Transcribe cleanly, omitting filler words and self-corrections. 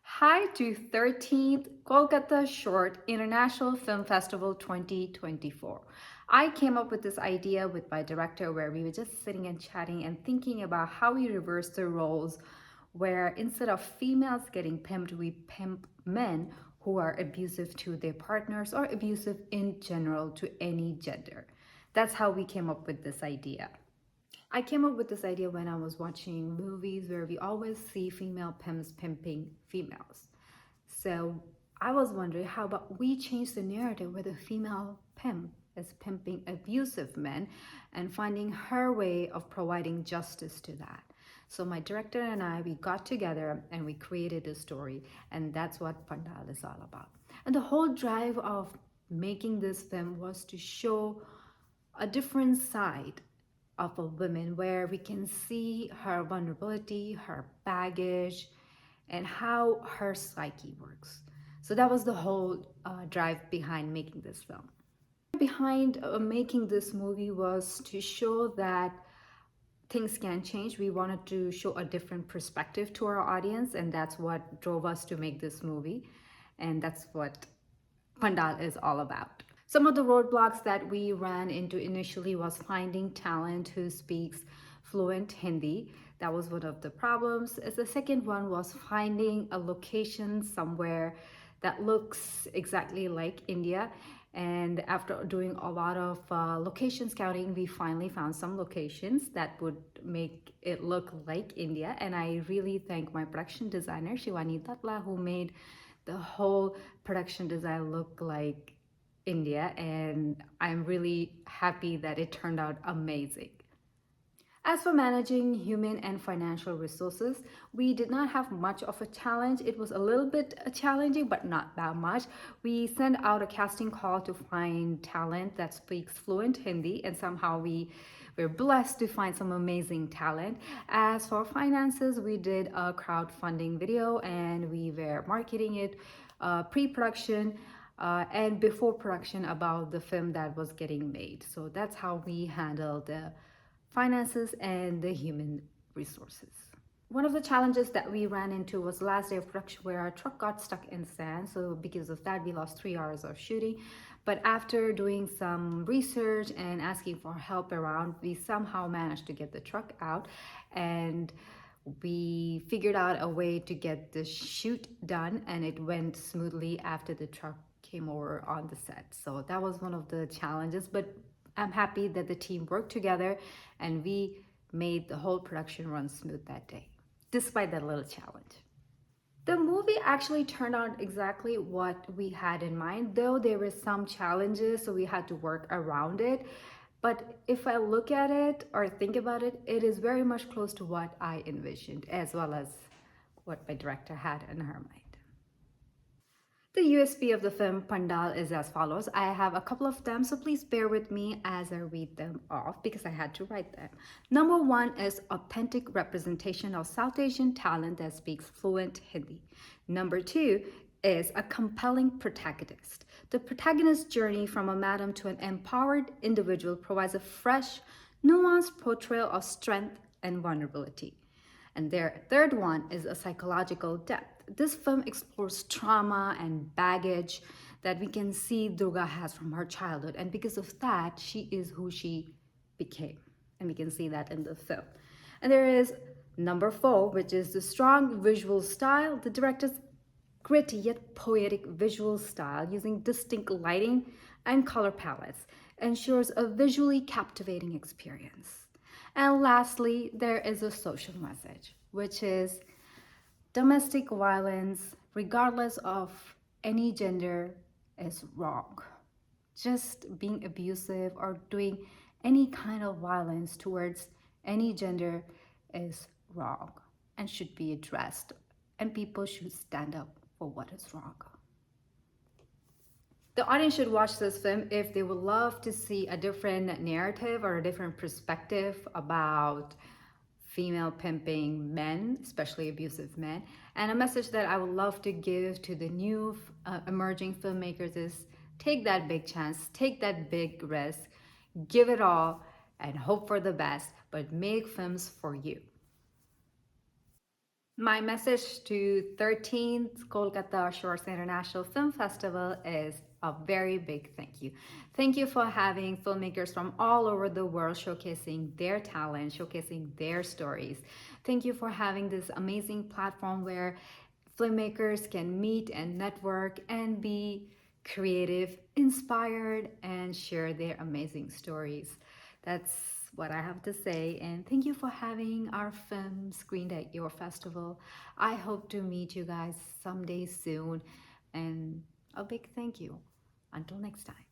Hi to 13th Kolkata Short International Film Festival 2024. I came up with this idea with my director where we were just sitting and chatting and thinking about how we reverse the roles where instead of females getting pimped, we pimp men who are abusive to their partners or abusive in general to any gender. That's how we came up with this idea. I came up with this idea when I was watching movies where we always see female pimps pimping females. So I was wondering, how about we change the narrative where the female pimp is pimping abusive men and finding her way of providing justice to that. So my director and I, we got together and we created a story, and that's what Pandaal is all about. And the whole drive of making this film was to show a different side of a woman where we can see her vulnerability, her baggage, and how her psyche works. So that was the whole drive behind making this film. Behind making this movie was to show that things can change. We wanted to show a different perspective to our audience, and that's what drove us to make this movie. And that's what Pandal is all about. Some of the roadblocks that we ran into initially was finding talent who speaks fluent Hindi. That was one of the problems. As the second one was finding a location somewhere that looks exactly like India. And after doing a lot of location scouting, we finally found some locations that would make it look like India. And I really thank my production designer, Shivani Tatla, who made the whole production design look like India, and I'm really happy that it turned out amazing. As for managing human and financial resources, we did not have much of a challenge. It was a little bit challenging, but not that much. We sent out a casting call to find talent that speaks fluent Hindi, and somehow we were blessed to find some amazing talent. As for finances, we did a crowdfunding video and we were marketing it pre-production and before production about the film that was getting made. So that's how we handled the finances and the human resources. One of the challenges that we ran into was last day of production where our truck got stuck in sand. So because of that, we lost 3 hours of shooting. But after doing some research and asking for help around, we somehow managed to get the truck out, and we figured out a way to get the shoot done, and it went smoothly after the truck came over on the set. So that was one of the challenges, but I'm happy that the team worked together and we made the whole production run smooth that day, despite that little challenge. The movie actually turned out exactly what we had in mind, though there were some challenges, so we had to work around it. But if I look at it or think about it, it is very much close to what I envisioned, as well as what my director had in her mind. The USP of the film Pandal is as follows. I have a couple of them, so please bear with me as I read them off because I had to write them. Number one is authentic representation of South Asian talent that speaks fluent Hindi. Number two is a compelling protagonist. The protagonist's journey from a madam to an empowered individual provides a fresh, nuanced portrayal of strength and vulnerability. And their third one is a psychological depth. This film explores trauma and baggage that we can see Durga has from her childhood. And because of that, she is who she became. And we can see that in the film. And there is number four, which is the strong visual style. The director's gritty yet poetic visual style using distinct lighting and color palettes ensures a visually captivating experience. And lastly, there is a social message, which is domestic violence, regardless of any gender, is wrong. Just being abusive or doing any kind of violence towards any gender is wrong and should be addressed, and people should stand up for what is wrong. The audience should watch this film if they would love to see a different narrative or a different perspective about female pimping men, especially abusive men. And a message that I would love to give to the new emerging filmmakers is take that big chance, take that big risk, give it all, and hope for the best, but make films for you. My message to 13th Kolkata Shorts International Film Festival is a very big thank you. Thank you for having filmmakers from all over the world showcasing their talent, showcasing their stories. Thank you for having this amazing platform where filmmakers can meet and network and be creative, inspired, and share their amazing stories. That's what I have to say. And thank you for having our film screened at your festival. I hope to meet you guys someday soon. And a big thank you. Until next time.